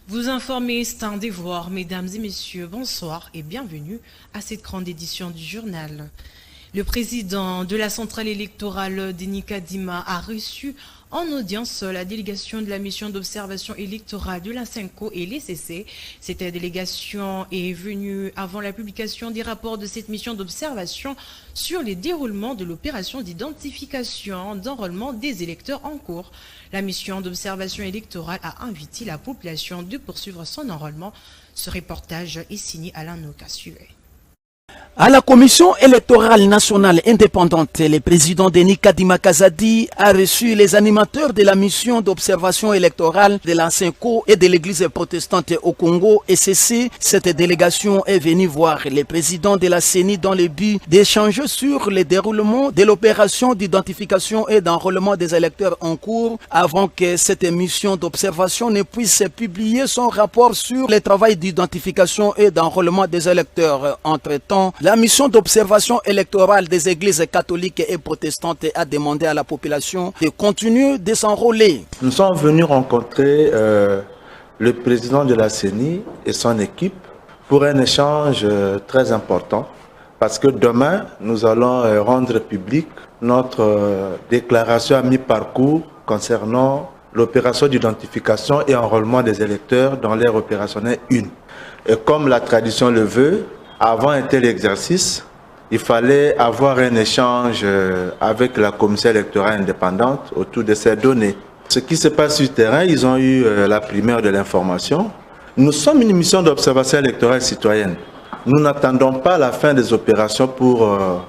Vous informez, c'est un devoir, mesdames et messieurs, bonsoir et bienvenue à cette grande édition du journal. Le président de la centrale électorale Denis Kadima a reçu en audience la délégation de la mission d'observation électorale de la CENCO et l'ECC. Cette délégation est venue avant la publication des rapports de cette mission d'observation sur les déroulements de l'opération d'identification d'enrôlement des électeurs en cours. La mission d'observation électorale a invité la population de poursuivre son enrôlement. Ce reportage est signé Alain Noka. Suivez. À la Commission électorale nationale indépendante, le président Denis Kadima Kazadi a reçu les animateurs de la mission d'observation électorale de la CENCO et de l'église protestante au Congo, ECC. Cette délégation est venue voir le président de la CENI dans le but d'échanger sur le déroulement de l'opération d'identification et d'enrôlement des électeurs en cours avant que cette mission d'observation ne puisse publier son rapport sur le travail d'identification et d'enrôlement des électeurs. Entre-temps, la mission d'observation électorale des églises catholiques et protestantes a demandé à la population de continuer de s'enrôler. Nous sommes venus rencontrer le président de la CENI et son équipe pour un échange très important parce que demain, nous allons rendre public notre déclaration à mi-parcours concernant l'opération d'identification et enrôlement des électeurs dans l'ère opérationnelle 1. Et comme la tradition le veut, avant un tel exercice, il fallait avoir un échange avec la commission électorale indépendante autour de ces données. Ce qui se passe sur le terrain, ils ont eu la primaire de l'information. Nous sommes une mission d'observation électorale citoyenne. Nous n'attendons pas la fin des opérations pour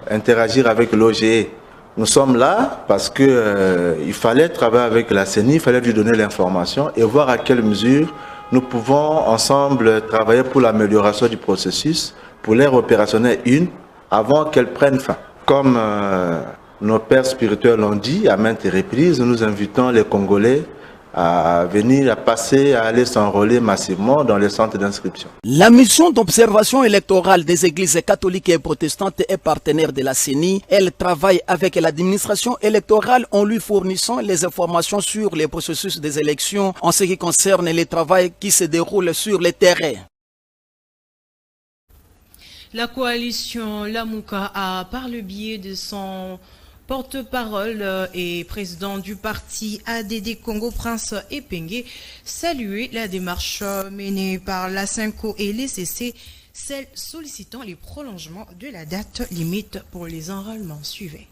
interagir avec l'OGE. Nous sommes là parce qu'il fallait travailler avec la CENI, il fallait lui donner l'information et voir à quelle mesure nous pouvons ensemble travailler pour l'amélioration du processus, pour l'ère opérationnelle 1, avant qu'elle prenne fin. Comme nos pères spirituels l'ont dit à maintes reprises, nous invitons les Congolais à venir, à passer, à aller s'enrôler massivement dans les centres d'inscription. La mission d'observation électorale des églises catholiques et protestantes est partenaire de la CENI. Elle travaille avec l'administration électorale en lui fournissant les informations sur les processus des élections en ce qui concerne le travail qui se déroule sur le terrain. La coalition Lamuka a, par le biais de son porte-parole et président du parti ADD Congo, Prince Epenge, salué la démarche menée par la CENCO et l'ECC, celle sollicitant les prolongements de la date limite pour les enrôlements. Suivez.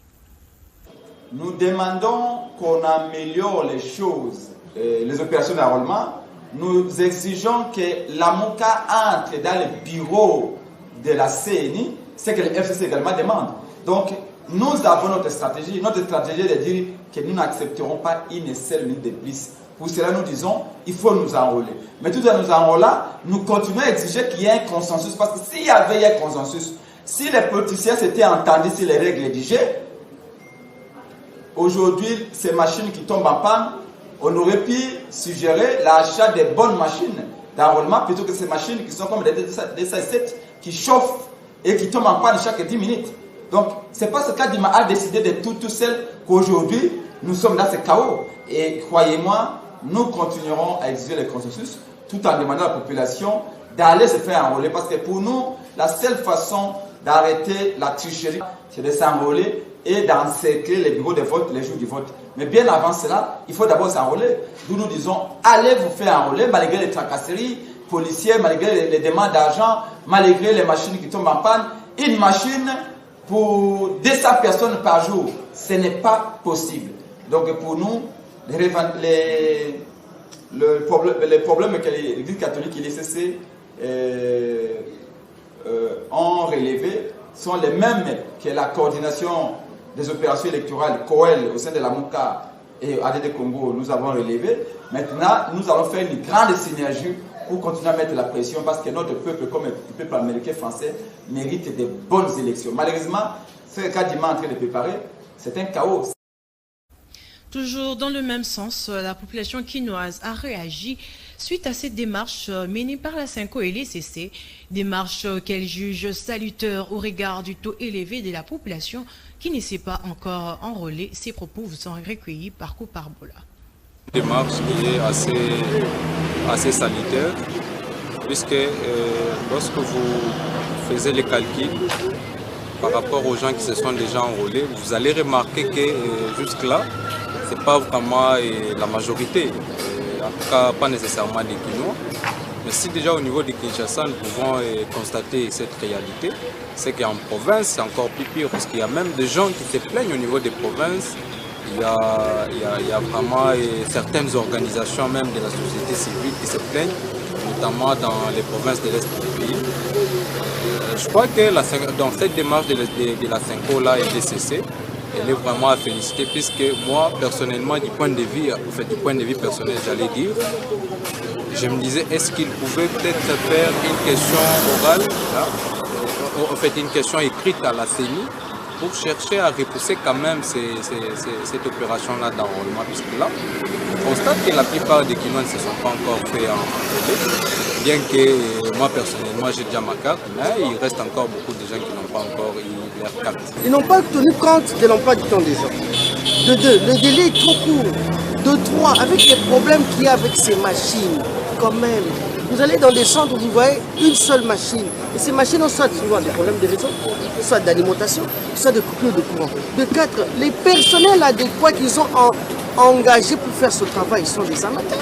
Nous demandons qu'on améliore les choses, les opérations d'enrôlement. Nous exigeons que Lamuka entre dans le bureau de la CENI, c'est que le FCC également demande. Donc, nous avons notre stratégie. Notre stratégie est de dire que nous n'accepterons pas une seule minute de plus. Pour cela, nous disons, il faut nous enrôler. Mais tout en nous enrôlant, nous continuons à exiger qu'il y ait un consensus. Parce que s'il y avait un consensus, si les politiciens s'étaient entendus sur les règles rédigées, aujourd'hui, ces machines qui tombent en panne, on aurait pu suggérer l'achat des bonnes machines d'enrôlement plutôt que ces machines qui sont comme des D7 qui chauffent et qui tombent en panne chaque 10 minutes. Donc, c'est parce que Kadima a décidé de tout seul qu'aujourd'hui, nous sommes dans ce chaos. Et croyez-moi, nous continuerons à exiger le consensus tout en demandant à la population d'aller se faire enrôler. Parce que pour nous, la seule façon d'arrêter la tricherie, c'est de s'enrôler et d'encercler les bureaux de vote les jours du vote. Mais bien avant cela, il faut d'abord s'enrôler. Nous nous disons, allez vous faire enrôler malgré les tracasseries policières, malgré les demandes d'argent, malgré les machines qui tombent en panne. Une machine pour 200 personnes par jour, ce n'est pas possible. Donc pour nous, les problèmes que l'Église catholique et l'ECC ont relevés sont les mêmes que la coordination des opérations électorales COEL au sein de la MOUCA et ADD Congo nous avons relevé. Maintenant, nous allons faire une grande synergie pour continuer à mettre la pression parce que notre peuple, comme le peuple américain français, mérite de bonnes élections. Malheureusement, ce cas Kadima est en train de préparer, c'est un chaos. Toujours dans le même sens, la population quinoise a réagi suite à cette démarche menée par la CENCO et l'ECC, démarche qu'elle juge salutaire au regard du taux élevé de la population qui ne s'est pas encore enrôlée. Ces propos vous sont recueillis par Couparbola. Démarche qui est assez sanitaire, puisque lorsque vous faisiez les calculs par rapport aux gens qui se sont déjà enrôlés, vous allez remarquer que jusque-là, ce n'est pas vraiment la majorité, en tout cas pas nécessairement des Kinois. Mais si déjà au niveau de Kinshasa, nous pouvons constater cette réalité, c'est qu'en province, c'est encore plus pire, parce qu'il y a même des gens qui se plaignent au niveau des provinces. Il y a vraiment certaines organisations même de la société civile qui se plaignent, notamment dans les provinces de l'Est du pays. Je crois que dans cette démarche de la CENCO là, LDCC, elle est vraiment à féliciter, puisque moi, personnellement, du point de vue personnel, j'allais dire, je me disais, est-ce qu'il pouvait peut-être faire une question orale, là, en fait une question écrite à la CENI, pour chercher à repousser quand même cette opération-là d'enrôlement, puisque là, on constate que la plupart des Kinois ne se sont pas encore fait enrôler, bien que moi personnellement j'ai déjà ma carte, mais il reste encore beaucoup de gens qui n'ont pas encore eu leur carte. Ils n'ont pas tenu compte de l'emploi du temps des gens. De deux, le délai est trop court. De trois, avec les problèmes qu'il y a avec ces machines, quand même. Vous allez dans des centres où vous voyez une seule machine. Et ces machines ont soit souvent des problèmes de réseau, soit d'alimentation, soit de coupure de courant. De quatre, les personnels adéquats qu'ils ont engagés pour faire ce travail sont des amateurs.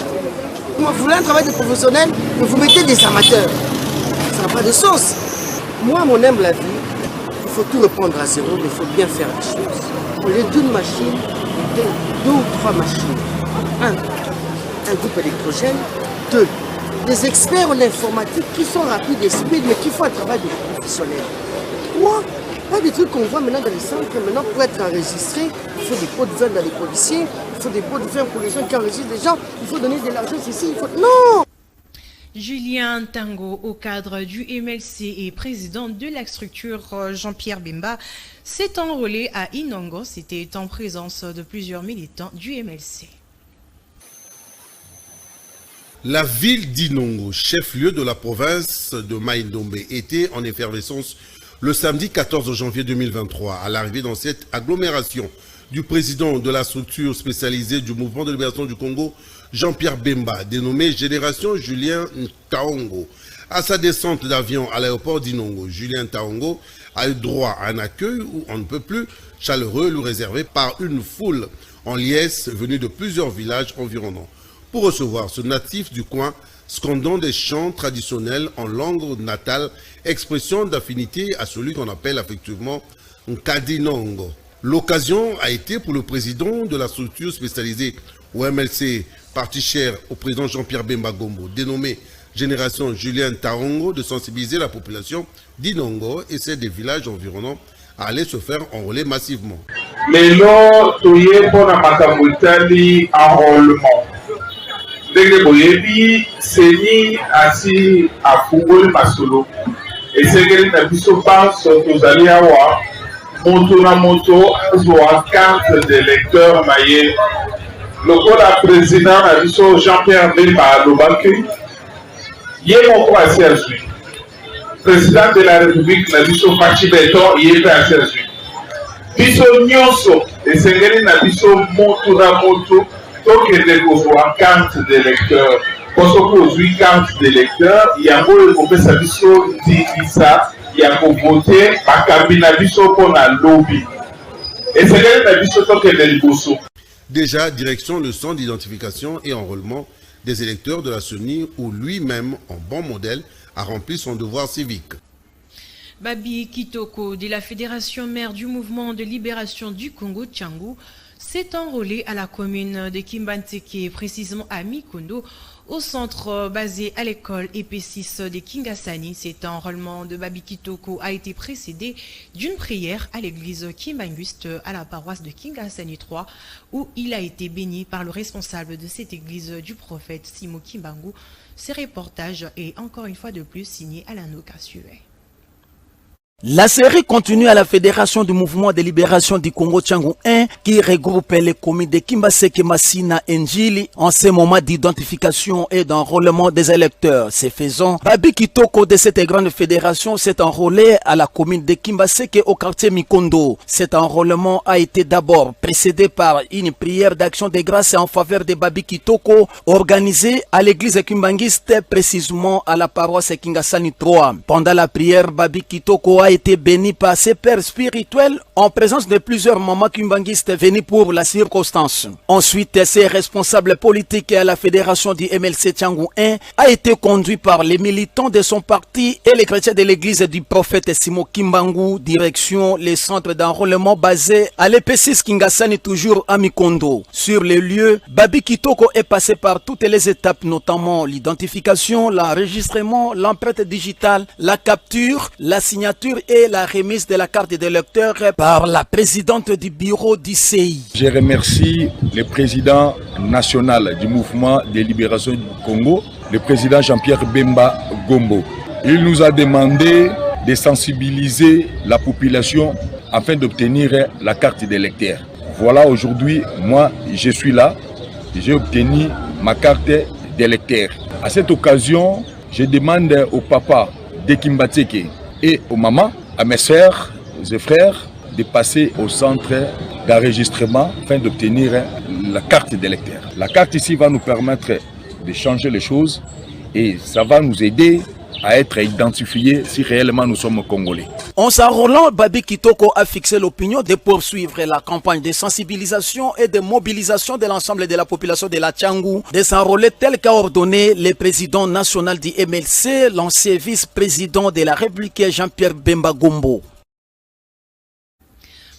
Vous voulez un travail de professionnel, mais vous mettez des amateurs. Ça n'a pas de sens. Moi, mon humble avis, il faut tout reprendre à zéro, mais il faut bien faire les choses. Au lieu d'une machine, deux ou trois machines. Un groupe électrogène. Deux, des experts en informatique qui sont rapides et speed, mais qui font un travail de professionnel. Trois, pas des trucs qu'on voit maintenant dans les centres. Maintenant, pour être enregistré, il faut des pots de vin dans les policiers, il faut des pots de vin pour les gens qui enregistrent les gens, il faut donner de l'argent ici, il faut... Non! Julien Tango, au cadre du MLC et président de la structure Jean-Pierre Bemba, s'est enrôlé à Inongo. C'était en présence de plusieurs militants du MLC. La ville d'Inongo, chef-lieu de la province de Mai-Ndombe, était en effervescence le samedi 14 janvier 2023 à l'arrivée dans cette agglomération du président de la structure spécialisée du mouvement de libération du Congo, Jean-Pierre Bemba, dénommé Génération Julien Taongo. À sa descente d'avion à l'aéroport d'Inongo, Julien Taongo a eu droit à un accueil où on ne peut plus chaleureux, lui réservé par une foule en liesse venue de plusieurs villages environnants. Pour recevoir ce natif du coin, scandant des chants traditionnels en langue natale, expression d'affinité à celui qu'on appelle affectivement Nkadinongo. L'occasion a été pour le président de la structure spécialisée au MLC, parti cher au président Jean-Pierre Bemba Gombo, dénommé Génération Julien Taongo, de sensibiliser la population d'Inongo et celle des villages environnants à aller se faire enrôler massivement. Lelo toye pona makamutali enrôlement. Ndenge boyebi seni asi afungoli masolo esengeli na biso banso tozali awa moto na moto azwa carte d'électeur na ye lokola président na biso Jean-Pierre Bemba alobaki ye moko asi azwi président de la république na biso Faci Beton ye mpe asi azwi biso nyonso esengeli na biso moto na moto tokende kozwa carte d'électeur poso kozwi carte d'électeur yango ekopesa biso ndingisa ya kovote bakambi na biso mpona lobi esengeli na biso tokende liboso. Déjà, direction le centre d'identification et enrôlement des électeurs de la CENI où lui-même, en bon modèle, a rempli son devoir civique. Babi Kitoko de la Fédération mère du mouvement de libération du Congo, Tchangou, s'est enrôlé à la commune de Kimbanteke, précisément à Mikondo, au centre basé à l'école EP6 de Kingasani. Cet enrôlement de Babi Kitoko a été précédé d'une prière à l'église Kimbanguiste à la paroisse de Kingasani 3, où il a été béni par le responsable de cette église du prophète Simo Kimbangu. Ce reportage est encore une fois de plus signé Alain Okasue. La série continue à la Fédération du Mouvement de Libération du Congo Tchangou 1 qui regroupe les communes de Kimbaseke, Massina et Njili en ces moments d'identification et d'enrôlement des électeurs. Ce faisant, Babi Kitoko de cette grande fédération s'est enrôlé à la commune de Kimbaseke au quartier Mikondo. Cet enrôlement a été d'abord précédé par une prière d'action de grâce en faveur de Babi Kitoko organisée à l'église Kimbangiste, précisément à la paroisse Kingasani 3. Pendant la prière, Babi Kitoko a été béni par ses pères spirituels en présence de plusieurs mamans kimbanguistes venus pour la circonstance. Ensuite, ses responsables politiques à la fédération du MLC Tchangou 1 a été conduit par les militants de son parti et les chrétiens de l'église du prophète Simo Kimbangu, direction les centres d'enrôlement basés à l'EP6 Kingasani, toujours à Mikondo. Sur les lieux, Babi Kitoko est passé par toutes les étapes, notamment l'identification, l'enregistrement, l'empreinte digitale, la capture, la signature et la remise de la carte d'électeur par la présidente du bureau d'ICI. Je remercie le président national du mouvement de libération du Congo, le président Jean-Pierre Bemba Gombo. Il nous a demandé de sensibiliser la population afin d'obtenir la carte d'électeur. Voilà, aujourd'hui, moi, je suis là, j'ai obtenu ma carte d'électeur. À cette occasion, je demande au papa de Kimbateke et aux mamans, à mes sœurs et frères, de passer au centre d'enregistrement afin d'obtenir la carte d'électeur. La carte ici va nous permettre de changer les choses et ça va nous aider à être identifiés si réellement nous sommes Congolais. En s'enrôlant, Babi Kitoko a fixé l'opinion de poursuivre la campagne de sensibilisation et de mobilisation de l'ensemble de la population de la Tchangou, de s'enrôler tel qu'a ordonné le président national du MLC, l'ancien vice-président de la République Jean-Pierre Bemba Gombo.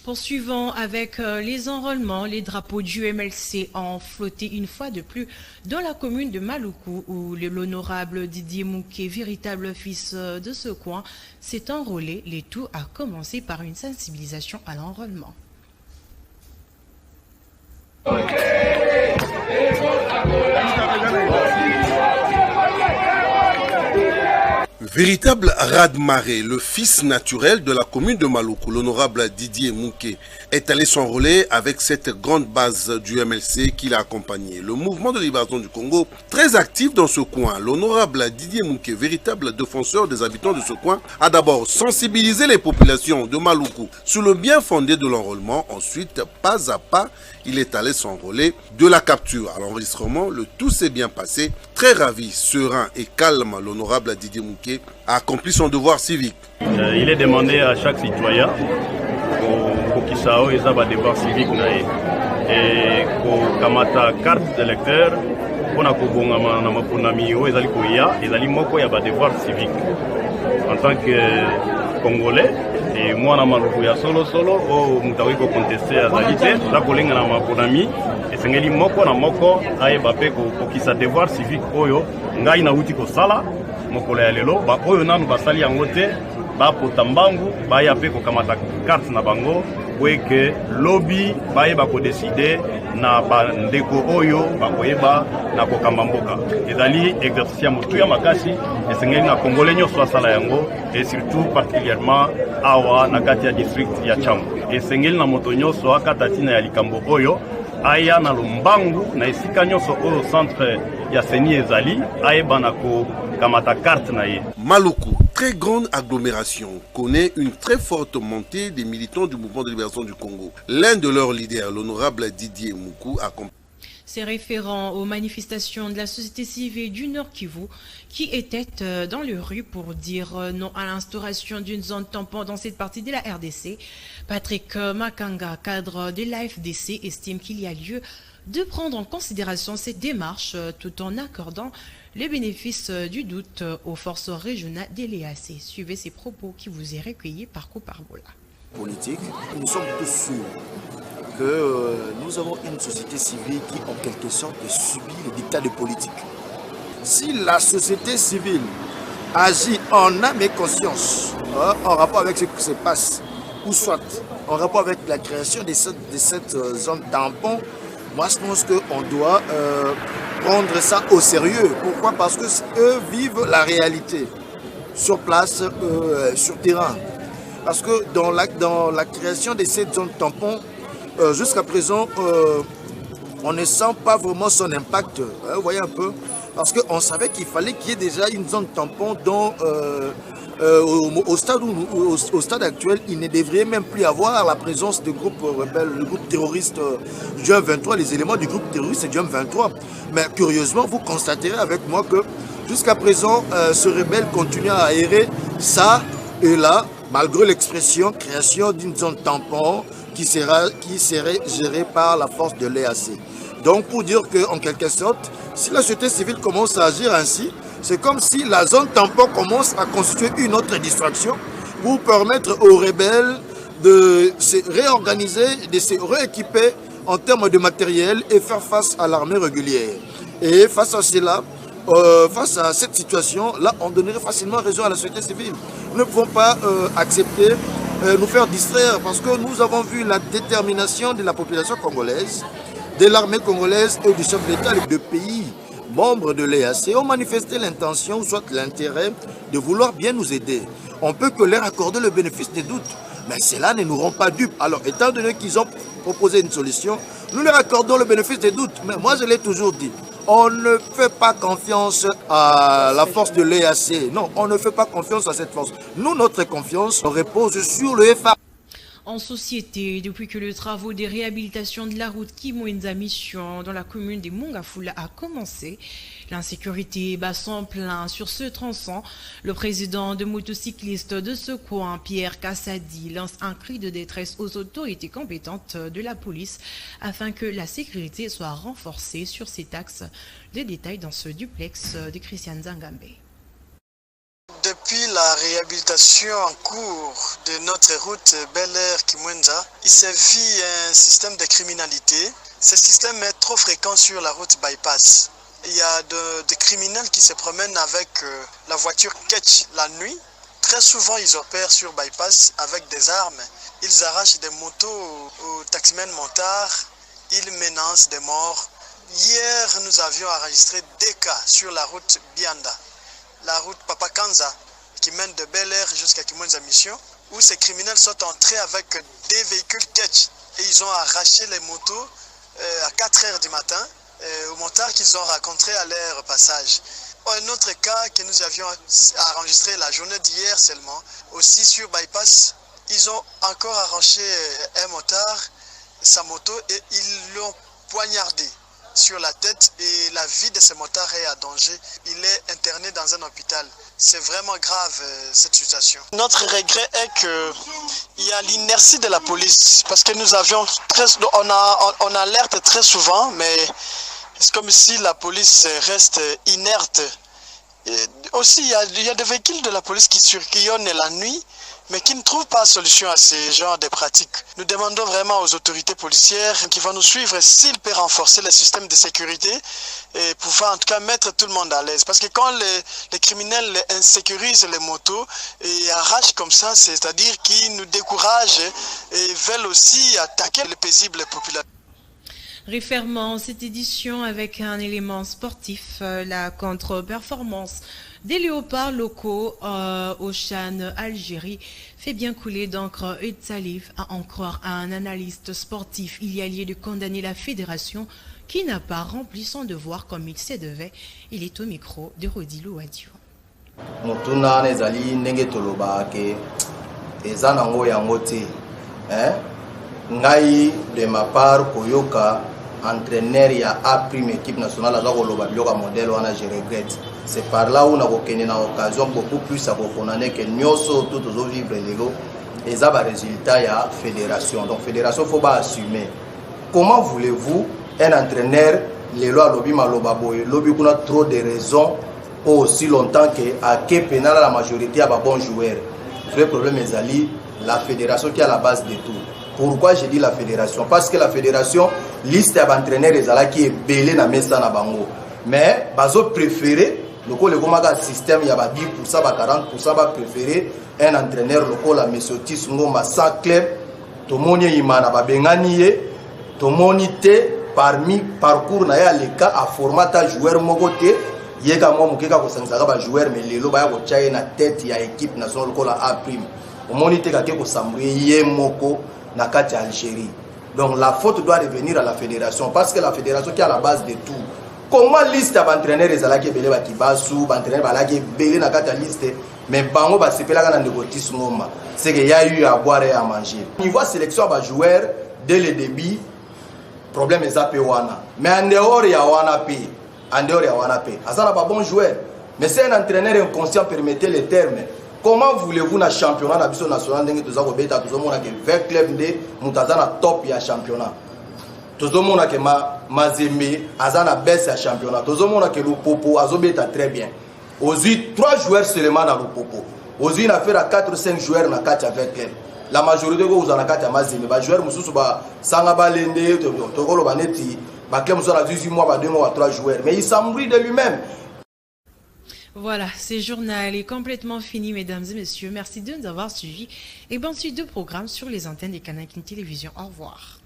Poursuivons avec les enrôlements. Les drapeaux du MLC ont flotté une fois de plus dans la commune de Maluku où l'honorable Didier Mouké, véritable fils de ce coin, s'est enrôlé. Le tout a commencé par une sensibilisation à l'enrôlement. Véritable raz-de-marée, le fils naturel de la commune de Maluku, l'honorable Didier Mouké, est allé s'enrôler avec cette grande base du MLC qui l'a accompagné. Le mouvement de libération du Congo, très actif dans ce coin, l'honorable Didier Mouké, véritable défenseur des habitants de ce coin, a d'abord sensibilisé les populations de Maluku sur le bien fondé de l'enrôlement. Ensuite, pas à pas, il est allé s'enrôler de la capture à l'enregistrement. Le tout s'est bien passé. Très ravi, serein et calme, l'honorable Didier Mouké a accompli son devoir civique. Il est demandé à chaque citoyen pour qu'il sache un devoir civique et pour kamata carte d'électeur pour devoir civique en tant que Congolais. Et moi, je suis solo, je suis contesté à Zalité, la collègue na maponami, et c'est un moko na moko, aïe bapé pour qui sa devoir civique, oyo, ngai na uti ko sala, moko la lelo, ba oyo nanu basali yangote, ba potambangu, ba ya pe ko kamata carte na bango, pour que lobby ba ba ko décider na ba ndeko oyo ba ko yeba na ko kamamboka. Ezali exercice ya mutu ya makasi, et c'est un Congolais nyoso sala yango, et surtout particulièrement awa na kati ya district ya Tchangou. Et sengeli na moto nyoso akatatina ya likambo oyo aya na lombangu na esika nyoso oyo centre ya seni ezali ayeba na ko kamata carte na ye. Maluku, très grande agglomération, connaît une très forte montée des militants du mouvement de libération du Congo. L'un de leurs leaders, l'honorable Didier Moukou, a C'est référent aux manifestations de la société civile du Nord Kivu qui étaient dans les rues pour dire non à l'instauration d'une zone tampon dans cette partie de la RDC. Patrick Makanga, cadre de l'AFDC, estime qu'il y a lieu de prendre en considération cette démarche tout en accordant les bénéfices du doute aux forces régionales de l'EAC. Suivez ces propos qui vous est recueillis par Couparbola. Politique, nous sommes tous sûrs que nous avons une société civile qui en quelque sorte subit le dictat de politique. Si la société civile agit en âme et conscience en rapport avec ce qui se passe, ou soit en rapport avec la création de cette zone tampon, moi je pense qu'on doit prendre ça au sérieux. Pourquoi? Parce que eux vivent la réalité sur place, sur terrain. Parce que dans la création de cette zone tampon, jusqu'à présent, on ne sent pas vraiment son impact. Vous voyez un peu. Parce qu'on savait qu'il fallait qu'il y ait déjà une zone tampon dont au stade actuel, il ne devrait même plus avoir la présence de groupes rebelles, le groupe terroriste du M23, les éléments du groupe terroriste du M23. Mais curieusement, vous constaterez avec moi que jusqu'à présent, ce rebelle continue à errer ça et là, malgré l'expression création d'une zone tampon qui serait gérée par la force de l'EAC. Donc pour dire qu'en quelque sorte, si la société civile commence à agir ainsi, c'est comme si la zone tampon commence à constituer une autre distraction pour permettre aux rebelles de se réorganiser, de se rééquiper en termes de matériel et faire face à l'armée régulière. Et face à cela, face à cette situation, là, on donnerait facilement raison à la société civile. Nous ne pouvons pas accepter, nous faire distraire, parce que nous avons vu la détermination de la population congolaise, de l'armée congolaise et du chef d'État. Les deux pays membres de l'EAC ont manifesté l'intention, soit l'intérêt, de vouloir bien nous aider. On peut que leur accorder le bénéfice des doutes, mais cela ne nous rend pas dupes. Alors, étant donné qu'ils ont proposé une solution, nous leur accordons le bénéfice des doutes. Mais moi, je l'ai toujours dit, on ne fait pas confiance à la force de l'EAC. Non, on ne fait pas confiance à cette force. Nous, notre confiance repose sur le FA. En société, depuis que le travaux de réhabilitation de la route Kimwenza Mission dans la commune de Mongafula a commencé, l'insécurité bat son plein sur ce tronçon. Le président de motocyclistes de ce coin, Pierre Kassadi, lance un cri de détresse aux autorités compétentes de la police afin que la sécurité soit renforcée sur cet axe. Des détails dans ce duplex de Christian Zangambe. Depuis la réhabilitation en cours de notre route Bel Air Kimwenza, il sévit un système de criminalité. Ce système est trop fréquent sur la route bypass. Il y a des criminels qui se promènent avec la voiture Ketch la nuit. Très souvent, ils opèrent sur bypass avec des armes. Ils arrachent des motos aux taximens montards. Ils menacent des morts. Hier, nous avions enregistré 2 cas sur la route Bianda, la route Papakanza, qui mène de Bel Air jusqu'à Kimwenza Mission, où ces criminels sont entrés avec des véhicules Ketch et ils ont arraché les motos à 4 heures du matin aux montards qu'ils ont rencontrés à leur passage. Un autre cas que nous avions enregistré la journée d'hier seulement, aussi sur bypass, ils ont encore arraché un motard, sa moto, et ils l'ont poignardé sur la tête et la vie de ce motard est en danger. Il est interné dans un hôpital. C'est vraiment grave cette situation. Notre regret est qu'il y a l'inertie de la police parce que nous avions on alerte très souvent, mais c'est comme si la police reste inerte. Et aussi, il y a des véhicules de la police qui circulent la nuit, mais qui ne trouvent pas solution à ces genres de pratiques. Nous demandons vraiment aux autorités policières qui vont nous suivre s'ils peuvent renforcer le système de sécurité et pouvoir en tout cas mettre tout le monde à l'aise. Parce que quand les criminels insécurisent les motos et arrachent comme ça, c'est-à-dire qu'ils nous découragent et veulent aussi attaquer les paisibles populations. Refermant cette édition avec un élément sportif, la contre-performance des léopards locaux au Chan Algérie fait bien couler d'encre et de salive. À en croire à un analyste sportif, il y a lieu de condamner la fédération qui n'a pas rempli son devoir comme il se devait. Il est au micro de Rodilo Adio. Mutuna nezali ndenge toloba ke eza nango yango te. Ngai de ma part koyoka entraîneur ya A-prime équipe nationale aza koloba biloko modèle wana je regrette. C'est par là où on a obtenu une occasion beaucoup plus à comprendre que nous sommes tous aux vivre lelo et ça va résultat ya fédération. Donc fédération faut pas assumer. Comment voulez-vous un entraîneur lelo alobi maloba boy lobi kuna trop de raisons aussi longtemps que à Kepena la majorité a ba bons joueurs. Le vrai problème est la fédération qui est à la base de tout. Pourquoi je dis la fédération? Parce que la fédération liste d'entraîneurs qui est belé na mesa na bango. Mais bazo préféré le gomaga système ya ba 10% ba 40% ba préféré un entraîneur local la monsieur Tis Ngoma sans club to moni imana ba bengani to monité parmi parcours na ya les cas à format joueur mogoté yeka mo mukeka ko sangaka ba joueur mais lelo ba ya ko tchaye na tête ya équipe nationale local A prime. omoni te kake kosambouye ye moko na kati ya Algérie. Donc la faute doit revenir à la fédération parce que la fédération qui est à la base de tout. Comment liste d'entraîneurs ezalaki belé ba kibasu, entraîneur balaki belé na kati ya liste, mais bango ba sepelaka na ndekotis ngoma. C'est que y a eu à boire et à manger. Niveau sélection ba joueurs dès le début problème est zappé wana. Mais en dehors ya wana pe, en dehors ya wana pe. Azana ba bon joueur. Mais c'est un entraîneur inconscient, permettez les termes. Comment voulez-vous na championnat na biso national ndenge toza ko beta tozo mona ke 20 clubs de mutazana top ya championnat. Tozo mona ke Mazembe azana baisse ya championnat. Tozo mona ke Lupopo azobeta très bien. Ozui 3 joueurs seulement na Lupopo. Ozui na faire 4 ou 5 joueurs na 4 avec club. La majorité ko uzana 4 ya Mazembe ba joueurs mususu ba sanga balende tokolo baneti ba club mususu na 18 mois ba 2 mois 3 joueurs mais il s'embrouille de lui-même. Voilà, ce journal est complètement fini, mesdames et messieurs. Merci de nous avoir suivis et bonne suite de programmes sur les antennes des Canal Télévision. Au revoir.